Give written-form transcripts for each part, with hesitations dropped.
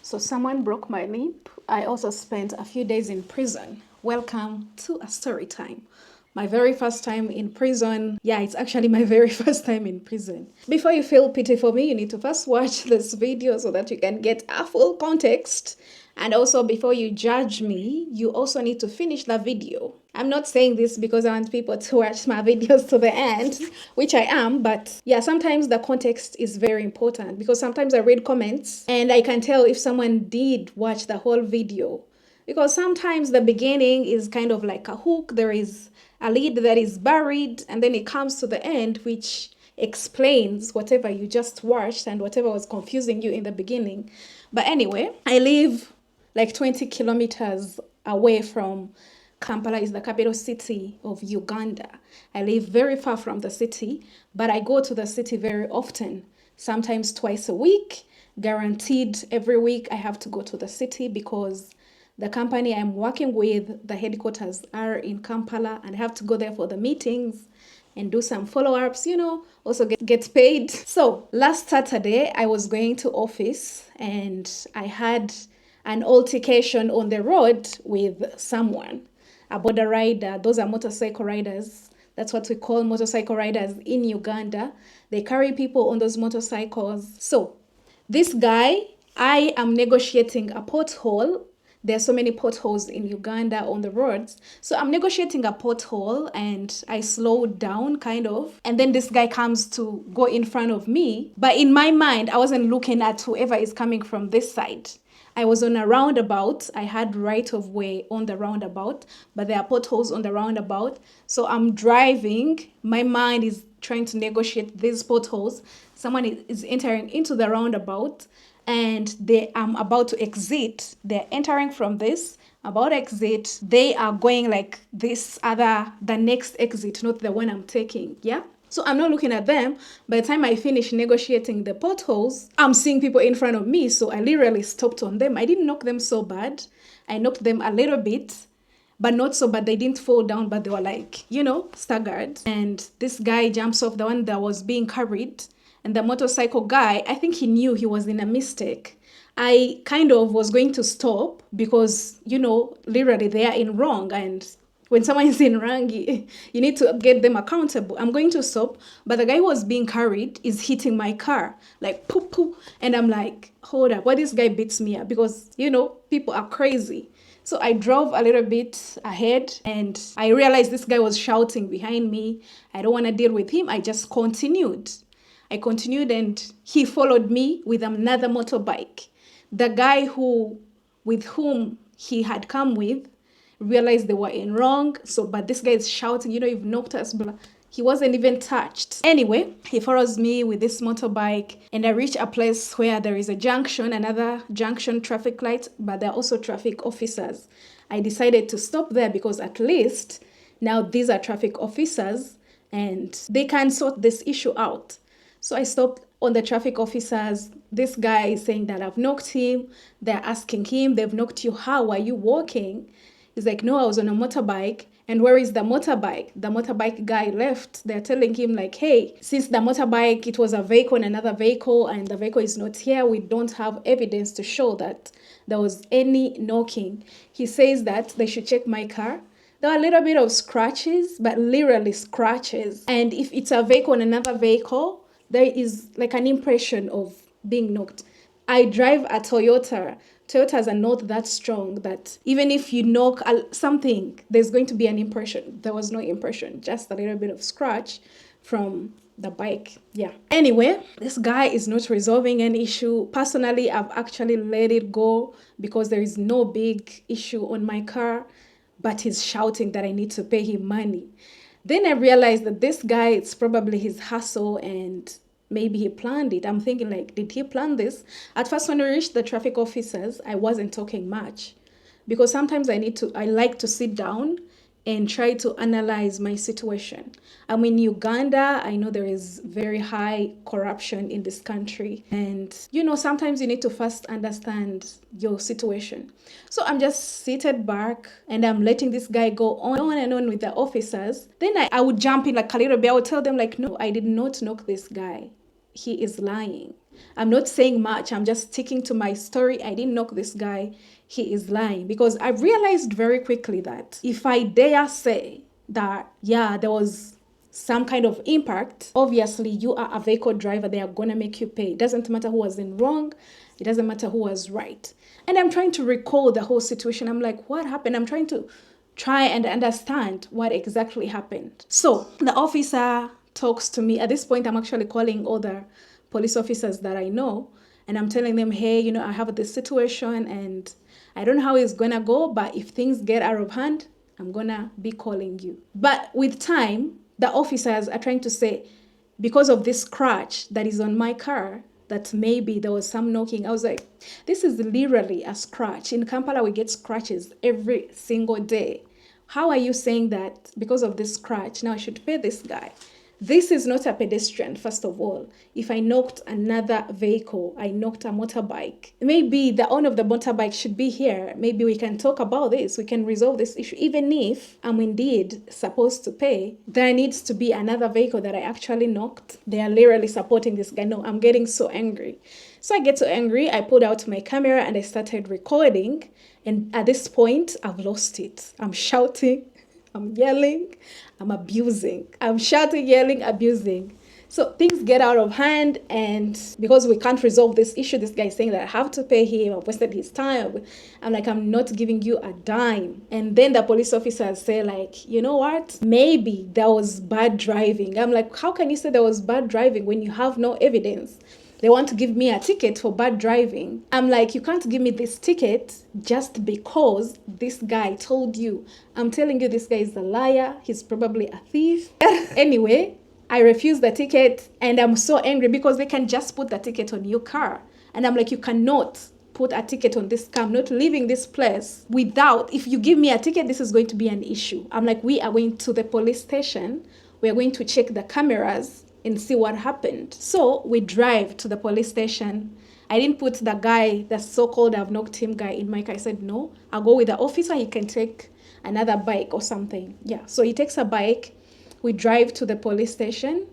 So someone broke my lip. I also spent a few days in prison. Welcome to a story time. My very first time in prison. Yeah, it's actually my very first time in prison. Before you feel pity for me, you need to first watch this video so that you can get a full context. And also, before you judge me, you also need to finish the video. I'm not saying this because I want people to watch my videos to the end, which I am, but yeah, sometimes the context is very important because sometimes I read comments and I can tell if someone did watch the whole video. Because sometimes the beginning is kind of like a hook, there is a lead that is buried, and then it comes to the end, which explains whatever you just watched and whatever was confusing you in the beginning. But anyway, I live like 20 kilometers away from Kampala, is the capital city of Uganda. I live very far from the city, but I go to the city very often, sometimes twice a week, guaranteed every week I have to go to the city because the company I'm working with, the headquarters are in Kampala, and I have to go there for the meetings and do some follow-ups, also get paid. So last Saturday, I was going to office and I had an altercation on the road with someone, a border rider. Those are motorcycle riders. That's what we call motorcycle riders in Uganda. They carry people on those motorcycles. So this guy, I am negotiating a pothole. There are so many potholes in Uganda on the roads. So I'm negotiating a pothole and I slowed down kind of. And then this guy comes to go in front of me. But in my mind, I wasn't looking at whoever is coming from this side. I was on a roundabout. I had right of way on the roundabout, but there are potholes on the roundabout. So I'm driving. My mind is trying to negotiate these potholes. Someone is entering into the roundabout and I'm about to exit. They're entering from this, about to exit. They are going like the next exit, not the one I'm taking. Yeah. So I'm not looking at them. By the time I finish negotiating the potholes, I'm seeing people in front of me. So I literally stopped on them. I didn't knock them so bad. I knocked them a little bit, but not so bad. They didn't fall down, but they were like, staggered. And this guy jumps off, the one that was being carried. And the motorcycle guy, I think he knew he was in a mistake. I kind of was going to stop because, literally they are in wrong. And when someone is in wrong, you need to get them accountable. I'm going to stop, but the guy who was being carried is hitting my car, like poop, poop. And I'm like, hold up, why this guy beats me up? Because, people are crazy. So I drove a little bit ahead and I realized this guy was shouting behind me. I don't want to deal with him. I just continued. And he followed me with another motorbike. The guy with whom he had come with realized they were in wrong. But this guy is shouting, you've knocked us, blah. He wasn't even touched. Anyway, he follows me with this motorbike and I reach a place where there is a junction, another junction traffic light, but there are also traffic officers. I decided to stop there because at least now these are traffic officers and they can sort this issue out. So I stopped on the traffic officers. This guy is saying that I've knocked him. They're asking him, they've knocked you, how are you walking? He's like, no, I was on a motorbike. And where is the motorbike? The motorbike guy left. They're telling him like, hey, since the motorbike, it was a vehicle and another vehicle and the vehicle is not here, we don't have evidence to show that there was any knocking. He says that they should check my car. There are a little bit of scratches, but literally scratches. And if it's a vehicle and another vehicle, there is like an impression of being knocked. I drive a Toyota. Toyotas are not that strong that even if you knock something, there's going to be an impression. There was no impression, just a little bit of scratch from the bike. Yeah. Anyway, this guy is not resolving an issue. Personally, I've actually let it go because there is no big issue on my car, but he's shouting that I need to pay him money. Then I realized that this guy, it's probably his hustle and maybe he planned it. I'm thinking like, did he plan this? At first, when we reached the traffic officers, I wasn't talking much because sometimes I like to sit down and try to analyze my situation. I'm in Uganda. I know there is very high corruption in this country. And, sometimes you need to first understand your situation. So I'm just seated back and I'm letting this guy go on and on with the officers. Then I would jump in like a little bit. I would tell them like, no, I did not knock this guy. He is lying. I'm not saying much. I'm just sticking to my story. I didn't knock this guy. He is lying. Because I realized very quickly that if I dare say that, yeah, there was some kind of impact, obviously you are a vehicle driver. They are going to make you pay. It doesn't matter who was in wrong. It doesn't matter who was right. And I'm trying to recall the whole situation. I'm like, what happened? I'm trying to try and understand what exactly happened. So the officer talks to me. At this point, I'm actually calling other police officers that I know. And I'm telling them, hey, I have this situation and I don't know how it's going to go. But if things get out of hand, I'm going to be calling you. But with time, the officers are trying to say, because of this scratch that is on my car, that maybe there was some knocking. I was like, this is literally a scratch. In Kampala, we get scratches every single day. How are you saying that because of this scratch, now I should pay this guy? This is not a pedestrian, first of all. If I knocked another vehicle, I knocked a motorbike. Maybe the owner of the motorbike should be here. Maybe we can talk about this. We can resolve this issue. Even if I'm indeed supposed to pay, there needs to be another vehicle that I actually knocked. They are literally supporting this guy. No, I'm getting so angry. So I get so angry, I pulled out my camera and I started recording. And at this point, I've lost it. I'm shouting, I'm yelling, I'm abusing. I'm shouting, yelling, abusing. So things get out of hand, and because we can't resolve this issue, this guy is saying that I have to pay him, I've wasted his time. I'm like, I'm not giving you a dime. And then the police officers say like, you know what? Maybe there was bad driving. I'm like, how can you say there was bad driving when you have no evidence? They want to give me a ticket for bad driving. I'm like, you can't give me this ticket just because this guy told you. I'm telling you, this guy is a liar. He's probably a thief. Anyway, I refuse the ticket and I'm so angry because they can just put the ticket on your car. And I'm like, you cannot put a ticket on this car. I'm not leaving this place without, if you give me a ticket, this is going to be an issue. I'm like, we are going to the police station. We are going to check the cameras and see what happened. So we drive to the police station. I didn't put the guy, the so-called I've knocked him guy in my car. I said, no, I'll go with the officer. He can take another bike or something. Yeah, so he takes a bike. We drive to the police station,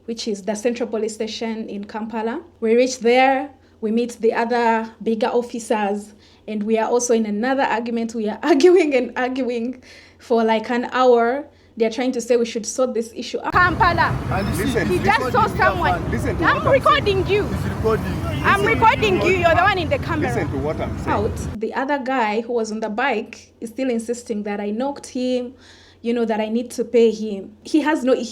which is the central police station in Kampala. We reach there. We meet the other bigger officers. And we are also in another argument. We are arguing and arguing for like an hour. They're trying to say we should sort this issue out. Kampala. He just saw someone. I'm recording you. I'm recording you. You're the one in the camera. Listen to what I'm saying. The other guy who was on the bike is still insisting that I knocked him, that I need to pay him. He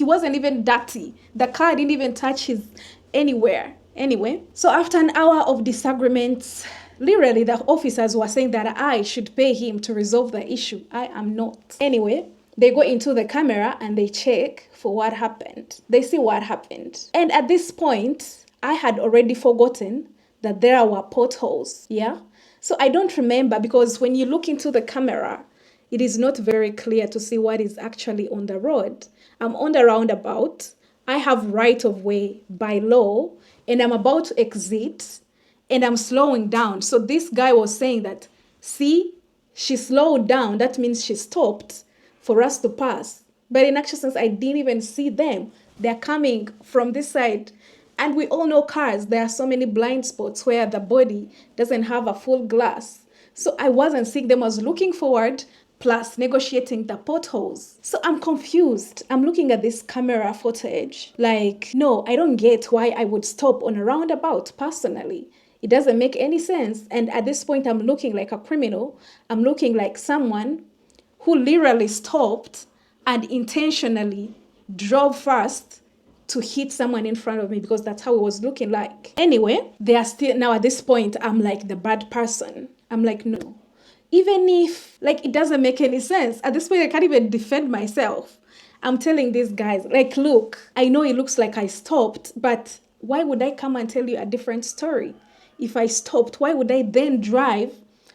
wasn't even dirty. The car didn't even touch his anywhere. Anyway, so after an hour of disagreements, literally the officers were saying that I should pay him to resolve the issue. I am not. Anyway, they go into the camera and they check for what happened. They see what happened. And at this point, I had already forgotten that there were potholes. Yeah. So I don't remember, because when you look into the camera, it is not very clear to see what is actually on the road. I'm on the roundabout. I have right of way by law, and I'm about to exit, and I'm slowing down. So this guy was saying that, see, she slowed down. That means she stopped for us to pass. But in actual sense, I didn't even see them. They're coming from this side. And we all know cars, there are so many blind spots where the body doesn't have a full glass. So I wasn't seeing them. I was looking forward, plus negotiating the potholes. So I'm confused. I'm looking at this camera footage. Like, no, I don't get why I would stop on a roundabout personally. It doesn't make any sense. And at this point, I'm looking like a criminal. I'm looking like someone who literally stopped and intentionally drove fast to hit someone in front of me, because that's how it was looking like. Anyway, they are still, now at this point, I'm like the bad person. I'm like, no. Even if, like, it doesn't make any sense. At this point, I can't even defend myself. I'm telling these guys, like, look, I know it looks like I stopped, but why would I come and tell you a different story? If I stopped, why would I then drive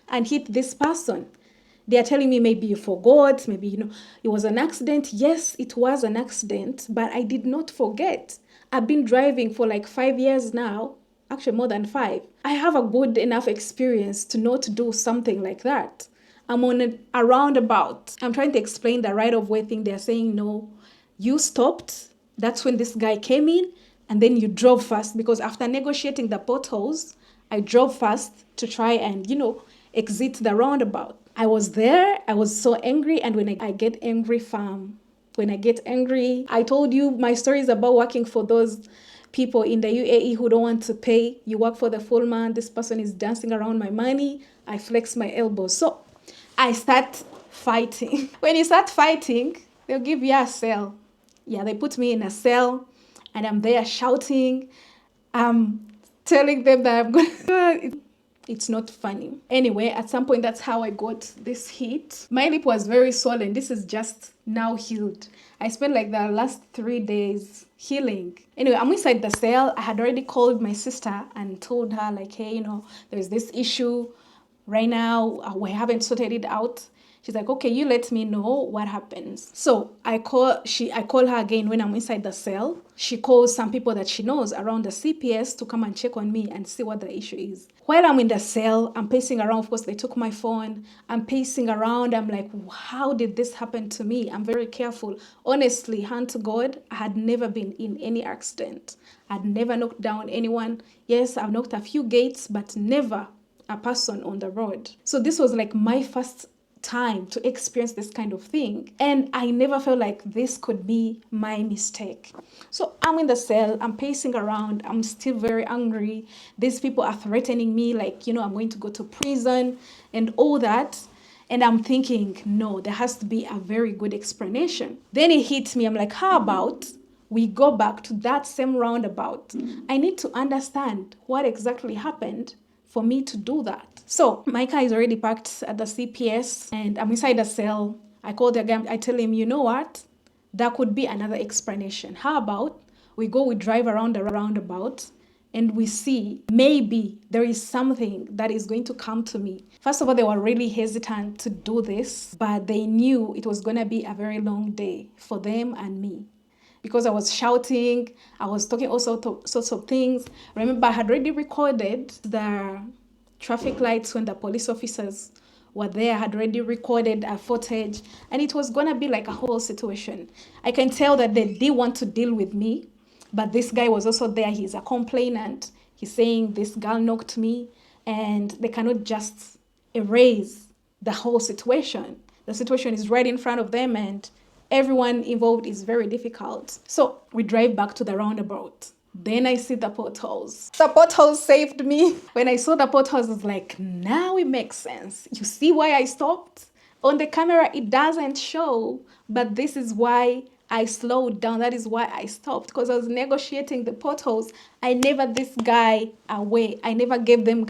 and hit this person? They are telling me maybe you forgot, maybe, it was an accident. Yes, it was an accident, but I did not forget. I've been driving for like 5 years now, actually more than 5. I have a good enough experience to not do something like that. I'm on a roundabout. I'm trying to explain the right of way thing. They're saying, no, you stopped. That's when this guy came in. and then you drove fast, because after negotiating the potholes, I drove fast to try and, exit the roundabout. I was there, I was so angry, and when I get angry, fam, when I get angry, I told you my story is about working for those people in the UAE who don't want to pay. You work for the full man, this person is dancing around my money. I flex my elbows. So I start fighting. When you start fighting, they'll give you a cell. Yeah, they put me in a cell, and I'm there shouting. I'm telling them that I'm going it's not funny. Anyway, at some point, that's how I got this hit. My lip was very swollen. This is just now healed. I spent like the last 3 days healing. Anyway, I'm inside the cell. I had already called my sister and told her, like, hey, there's this issue right now. We haven't sorted it out. She's like, okay, you let me know what happens. So I call her again when I'm inside the cell. She calls some people that she knows around the CPS to come and check on me and see what the issue is. While I'm in the cell, I'm pacing around. Of course, they took my phone. I'm pacing around. I'm like, how did this happen to me? I'm very careful. Honestly, hand to God, I had never been in any accident. I'd never knocked down anyone. Yes, I've knocked a few gates, but never a person on the road. So this was like my first time to experience this kind of thing, and I never felt like this could be my mistake. So I'm in the cell, I'm pacing around, I'm still very angry. These people are threatening me, like, I'm going to go to prison and all that. And I'm thinking, no, there has to be a very good explanation. Then it hits me. I'm like, how about we go back to that same roundabout? I need to understand what exactly happened for me to do that. So my car is already parked at the CPS, and I'm inside the cell. I call the guy. I tell him, you know what? There could be another explanation. How about we drive around the roundabout, and we see maybe there is something that is going to come to me. First of all, they were really hesitant to do this, but they knew it was going to be a very long day for them and me, because I was shouting, I was talking all sorts of things. Remember, I had already recorded the traffic lights when the police officers were there. I had already recorded a footage, and it was going to be like a whole situation. I can tell that they did want to deal with me, but this guy was also there. He's a complainant. He's saying this girl knocked me, and they cannot just erase the whole situation. The situation is right in front of them, and everyone involved is very difficult. So we drive back to the roundabout. Then I see the potholes. The potholes saved me. When I saw the potholes, I was like, now it makes sense. You see why I stopped? On the camera, it doesn't show, but this is why I slowed down. That is why I stopped, because I was negotiating the potholes. I never this guy away. I never gave them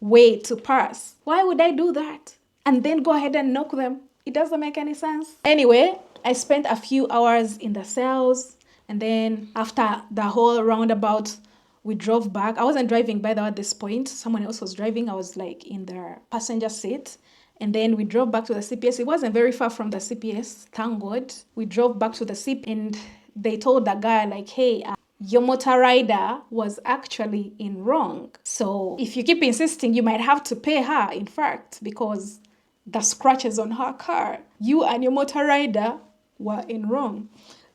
way to pass. Why would I do that? And then go ahead and knock them? It doesn't make any sense. Anyway, I spent a few hours in the cells. And then after the whole roundabout, we drove back. I wasn't driving, by the way, at this point. Someone else was driving. I was like in the passenger seat. And then we drove back to the CPS. It wasn't very far from the CPS, thank God. We drove back to the CPS, and they told the guy, like, hey, your motor rider was actually in wrong. So if you keep insisting, you might have to pay her, in fact, because the scratches on her car, you and your motor rider were in wrong.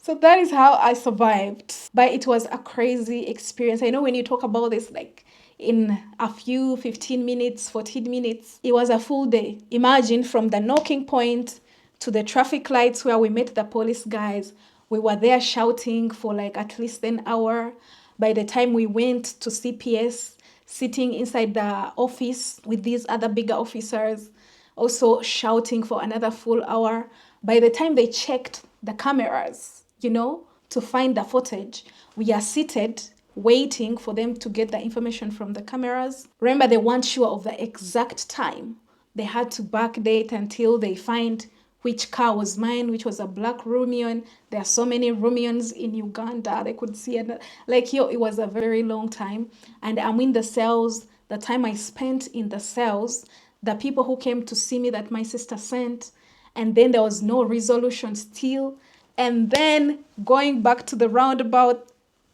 So that is how I survived. But it was a crazy experience. I know when you talk about this, like in a few 15 minutes, 14 minutes, it was a full day. Imagine from the knocking point to the traffic lights where we met the police guys. We were there shouting for like at least an hour. By the time we went to CPS, sitting inside the office with these other bigger officers, also shouting for another full hour. By the time they checked the cameras, to find the footage, we are seated waiting for them to get the information from the cameras. Remember, they weren't sure of the exact time. They had to backdate until they find which car was mine, which was a black Rumion. There are so many Rumions in Uganda. They could see it. Like here, it was a very long time. And I'm in the cells. The time I spent in the cells, the people who came to see me that my sister sent, and then there was no resolution still. And then going back to the roundabout,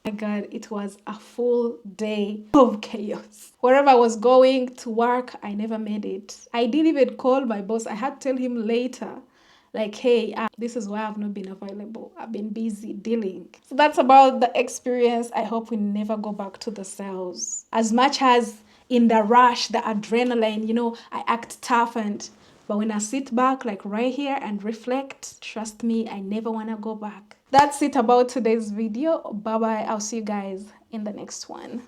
my God, it was a full day of chaos. Wherever I was going to work, I never made it. I didn't even call my boss. I had to tell him later, like, hey, this is why I've not been available. I've been busy dealing. So that's about the experience. I hope we never go back to the cells. As much as in the rush, the adrenaline, you know, I act tough, but when I sit back like right here and reflect, trust me, I never want to go back. That's it about today's video. Bye bye. I'll see you guys in the next one.